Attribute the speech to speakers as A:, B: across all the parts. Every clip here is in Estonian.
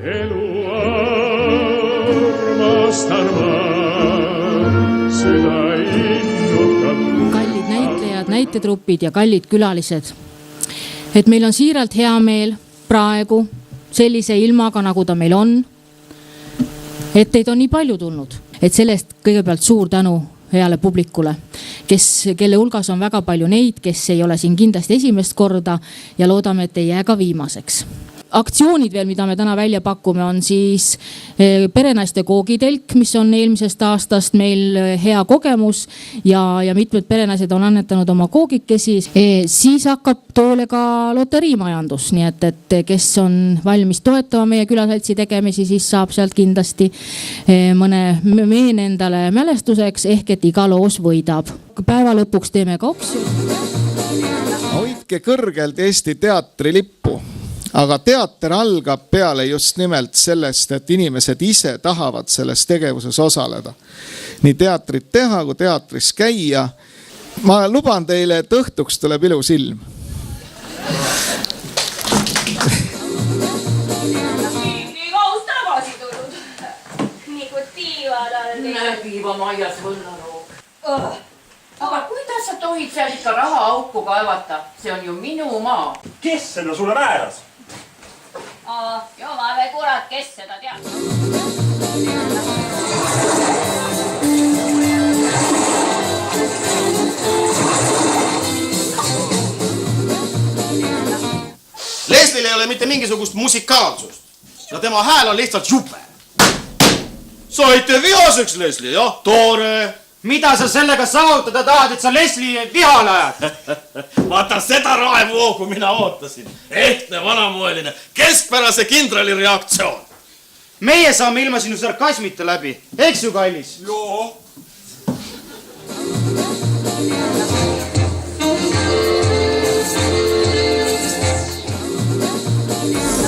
A: elu armastan ma, seda innukalt.
B: Kallid näitlejad, näitetrupid ja kallid külalised. Et meil on siiralt hea meel praegu sellise ilmaga, nagu ta meil on. Et teid on nii palju tulnud. Et sellest kõigepealt suur tänu heale publikule, kelle hulgas on väga palju neid, kes ei ole siin kindlasti esimest korda ja loodame, et ei jää ka viimaseks. Aktsioonid veel, mida me täna välja pakume, on siis perenaiste koogitelk, mis on eelmisest aastast meil hea kogemus ja mitmed perenaised on annetanud oma koogikesi. Siis hakkab toole ka loteriimajandus, nii et kes on valmis toetama meie külasaltsi tegemisi, siis saab sealt kindlasti mõne meen endale mälestuseks ehk et iga loos võidab. Päeva lõpuks teeme ka oksjoni.
C: Hoidke kõrgelt Eesti teatri lippu. Aga teater algab peale just nimelt sellest, et inimesed ise tahavad selles tegevuses osaleda. Nii teatrit teha kui teatris käia. Ma luban teile, et õhtuks tuleb ilus ilm.
D: Nii kaus tagasi tulnud. Nagu tiivad all.
E: Nägiva Maias võllaroog. Aga kuidas sa tohid seal ikka raha auku kaevata? See on ju minu maa.
F: Kes seda sulle määras?
D: Jumala kurat, kes seda teab?
G: Leslil ei ole mitte mingisugust musikaalsust ja tema hääl on lihtsalt jupe. Saite vihaseks, Leslie, jah? Tore.
H: Mida sa sellega saavutada tahad, et sa Leslie vihale ajad?
G: Vaata seda raevoogu mina ootasin. Ehtne vanamoeline, keskpärase kindrali reaktsioon.
H: Meie saame ilma sinu sarkasmita läbi. Eks ju, kallis?
G: Joo.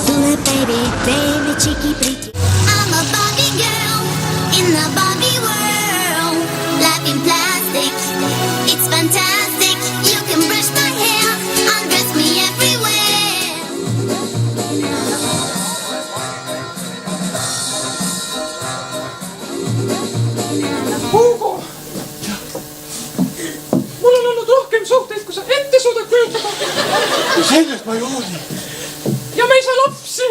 I: Tule baby, baby, cheeky pretty. I'm a Barbie girl in the Barbie world. Life in plastic, it's fantastic. You can brush my hair, undress me everywhere.
J: Hugo! Mul on olnud rohkem suhteid, kui sa ette suudad kujutada.
G: Sellest ma ei hooli.
J: Ja me ei saa lapsi.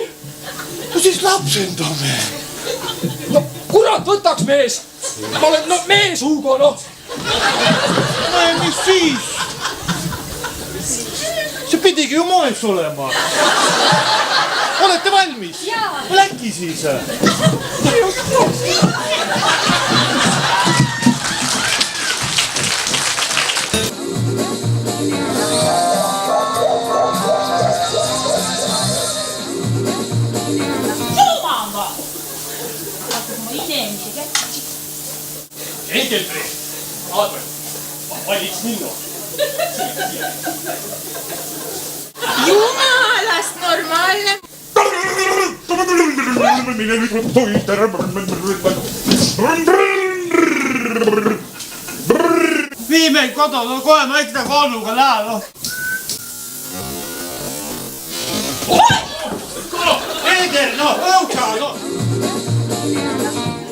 G: No siis lapsendame.
J: No kurat, võtaks mees. Ma olen mees, Hugo, noh.
G: No ja mis siis? See pidigi ju moes olema. Olete valmis?
D: Jaa.
G: Läki siis.
D: Jumala! Ma inimesi kätsi.
F: Engelbrecht, Albert, valiks minno.
D: Jumalast normaalne.
F: Mine nüüd toitere.
H: Vii meil kodu, no kohe ma ekta kooluga lähen, noh. Eder, noh, õuka, noh.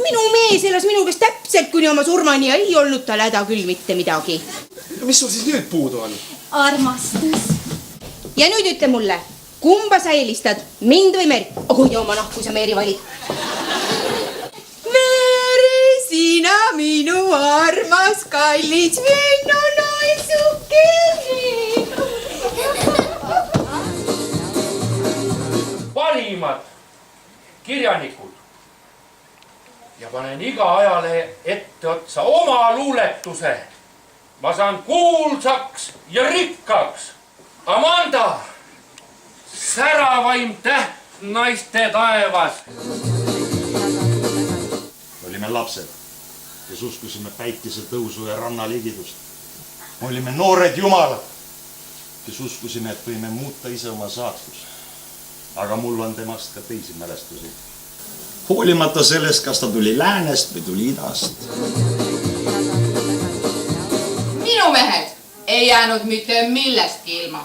K: Minu mees elas minu käest täpselt kuni oma surmani ja ei olnud tal häda küll mitte midagi.
G: Mis sul siis nüüd puudu on?
K: Armastus. Ja nüüd ütle mulle, kumba sa eelistad, mind või Meri? Oh jooma noh, kui sa Meri valid. Meri, sina minu armas kallis venno naisukene.
H: Parimad kirjanikud. Ja panen iga ajale ette otsa oma luuletuse. Ma saan kuulsaks ja rikkaks. Amanda, säravaim täht naiste taevas.
F: Olime lapsed, kes uskusime päikese tõusu ja ranna ligidust. Olime noored jumalad, kes uskusime, et võime muuta ise oma saatust. Aga mul on temast ka teisi mälestusi. Hoolimata sellest, kas ta tuli läänest või tuli idast.
E: Minu mehed ei jäänud mitte millestki ilma.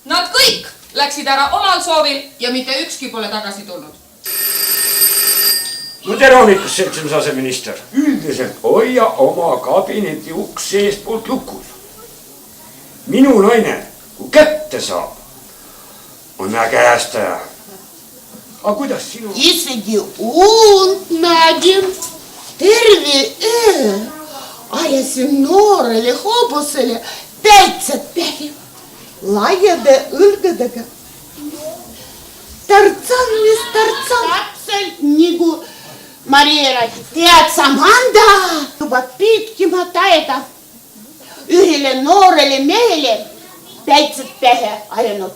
E: Nad kõik läksid ära omal soovil ja mitte ükski pole tagasi tulnud.
J: no tere hommikust, seltsimees aseminister. Üldiselt hoia oma kabineti uks seestpoolt lukus. Minu naine, kui kätte saab, on ägestaja. Aga kuidas sinu?
L: Isegi und nägin terve öö. Ajasin noorele hobusele täitsad päev. Laiade õlgadega. Tartsan, mis tartsan. Täpselt nagu Maria rääkis. Tead sa, Manda, juba pitkima taeda. Ühele noorele mehele täitsad pähe ajanud.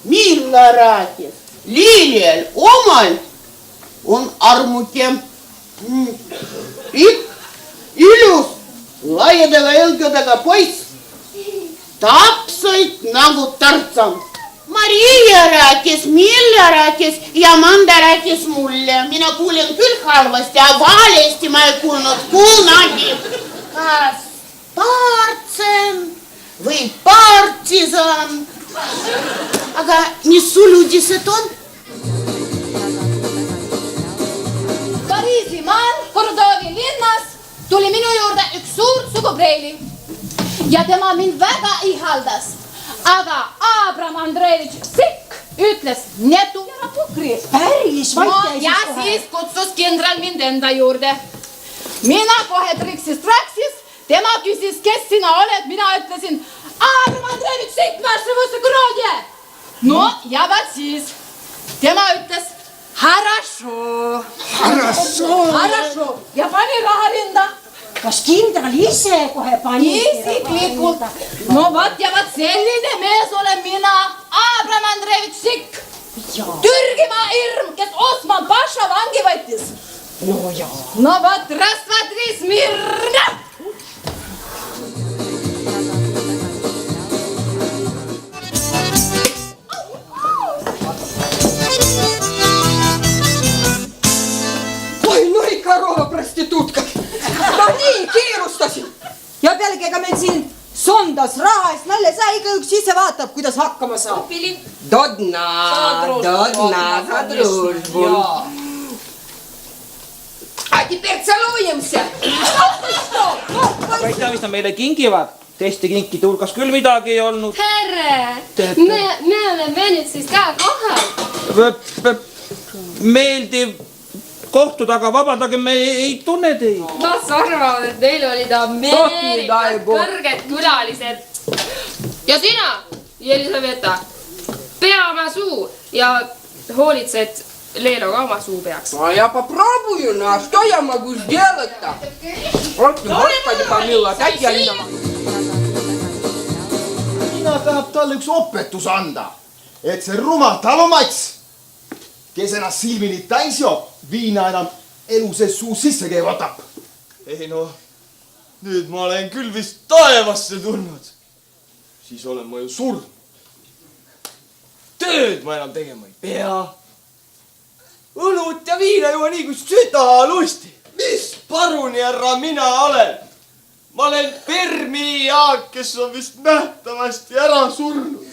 L: Milla rääkis. Liilial omal on armuke. Pikk, ilus, laiadega õlgadega poiss. Täpselt nagu Tartsan. Maria rääkis, Milla rääkis ja Manda rääkis mulle. Mina kuulen küll halvasti, aga valesti ma ei kuulnud kunagi. Kas partsen või partisan? Aga mis sul uudised on?
D: Pariisimaal Hordovi linnas tuli minu juurde üks suur sugupreili ja tema mind väga ihaldas. Aga Abram Andreevitš Sikk ütles netu ja pukri.
K: Päris vaid
D: ja siis kutsus kindral mind enda juurde. Mina kohe triksist rääksis, tema küsis, kes sina oled, mina ütlesin Abram Andreevitš Sikk, vaše krodje. No ja vaat siis tema ütles Хорошо. Ja pani raha rinda.
K: Kas kindral ise kohe pani?
D: Isiklikult. No vaat ja vaat selline mees olen mina, Abram Andreevitš Sikk. Türgimaa irm, kes Osman Paša vangi võttis. No vaat, раз, два, три, смирно.
J: Korova prostituutka. Ma nii kiirustasin. Ja pealegi ega meil siin sondas raha eest nalja, sa igaüks ise vaatab, kuidas hakkama saab. Dodna, за дружбу. A teперь целуемся.
H: Aga ei tea, mis nad meile kingivad. Teiste kinkide hulgas küll midagi ei olnud.
D: Härre, me oleme nüüd siis ka kohal.
H: Meeldiv kohtud, aga vabandage, me ei tunne teid.
D: Las arvavad, et neil olid Ameerikas kõrged külalised. Ja sina, Jelisaveta, pea oma suu ja hoolitse, et Leelo ka oma suu peaks.
J: Я попробую, ну а что я могу сделать-то? Господи, помилуй, опять я виноват.
G: Mina tahab talle üks opetus anda, et see rumal talumats, kes ennast silmini täis joob, viina enam elu sees suu sisse ei võtab. Ei no, nüüd ma olen küll vist taevasse tulnud. Siis olen ma ju surnud. Tööd ma enam tegema ei pea. Õlut ja viina juua nii, kui süda lusti. Mis paruni härra mina olen? Ma olen Permi Jaak, kes on vist nähtavasti ära surnud.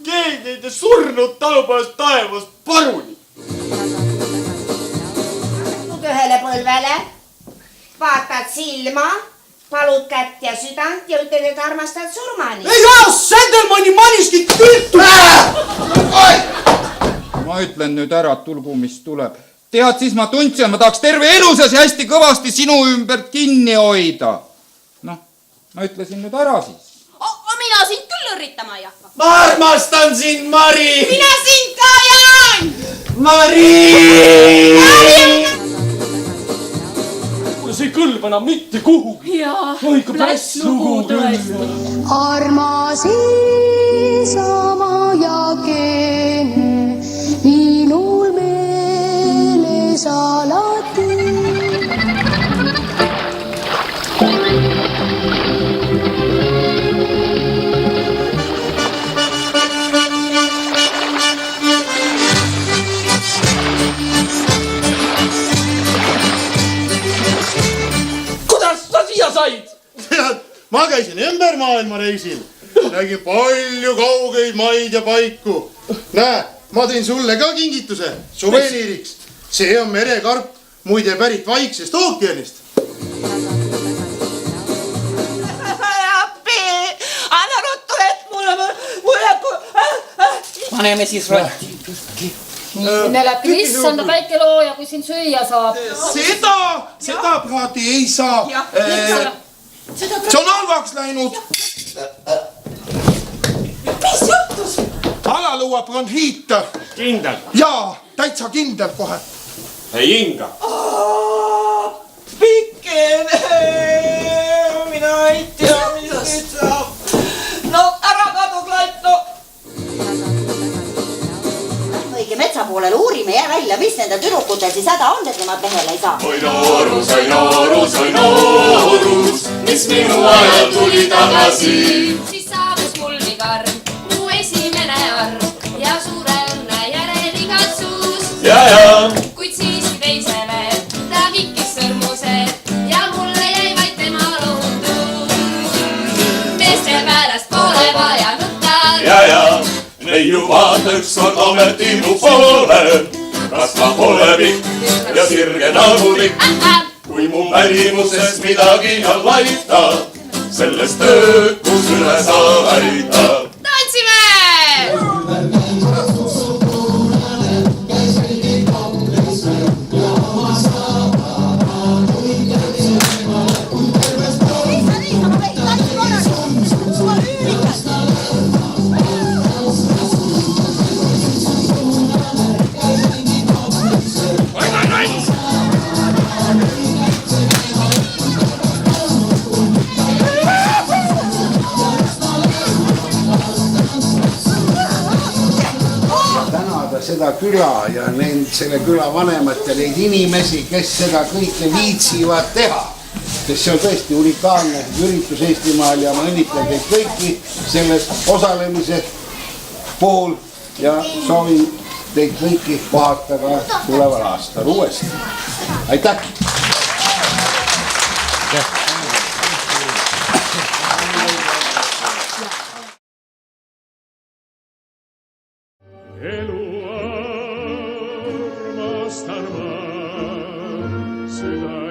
G: Keegi ei tee surnud talupoolest taevast paruni.
K: Ühele põlvele, vaatad silma, palud kätt ja südant ja ütled, et armastad surmani.
G: Ei ole Sendelmanni maniskit kültu!
M: Ma ütlen nüüd ära, et tulgu mis tuleb. Tead, siis ma tundsin, ma tahaks terve elusas ja hästi kõvasti sinu ümbert kinni hoida. Noh, ma ütlesin nüüd ära siis.
D: Mina sind küll üritama ei hakka.
G: Ma armastan sind, Mari!
K: Mina sind ka, Jaan!
G: Mari!
A: See ei kõlba enam mitte kuhugi.
D: Jaa,
A: Oika päss lugu
D: tõesti.
I: Armas Isamaa ja keene, minul meeles alati.
A: Kuidas sa siia said?
F: Tead, ma käisin ümber maailma reisil. Nägin palju kaugeid maid ja paiku. Näe, ma tõin sulle ka kingituse suveniiriks.
N: see on merekarp, muide pärit Vaiksest ookeanist.
L: Anna ruttu vett mulle.
H: Paneme siis rotti.
D: Minne läbi issanda väike looja, kui siin süüa saab.
N: Seda praadi ei saa. See on halvaks läinud.
L: Mis juhtus?
N: Alaluua bronhiit.
F: Kindel?
N: Jaa, täitsa kindel kohe.
F: Ei hinga.
G: Pikkene. Mina ei tea, mis nüüd saab. No ära kadu, Klaito.
K: Õige metsa poolele uurime ja välja, mis nende tüdrukutel siis häda on, et nemad mehele ei saa.
O: Oi noorus, mis minu ajal tuli tagasi.
P: Siis saabus mul nii karm, mu esimene arm ja suure õnne järel igatsus. Kuid siiski teisele ta vikkis sõrmused ja mulle jäi vaid tema lohutus. Meeste pärast pole vaja nutta.
O: Neiu vaata ükskord ometi mu poole. Kas ma pole pikk ja sirge nagulik, kui mu välimuses midagi on laita, sellest töökus üle saa aita.
P: Tantsime!
Q: seda küla ja selle küla vanemat ja neid inimesi, kes seda kõike viitsivad teha. Sest see on tõesti unikaalne üritus Eestimaal ja ma õnnitlen teid kõiki selles osalemise puhul ja soovin teid kõiki kohata ka tuleval aastal uuesti. Aitäh!
O: Elu armastan ma, süda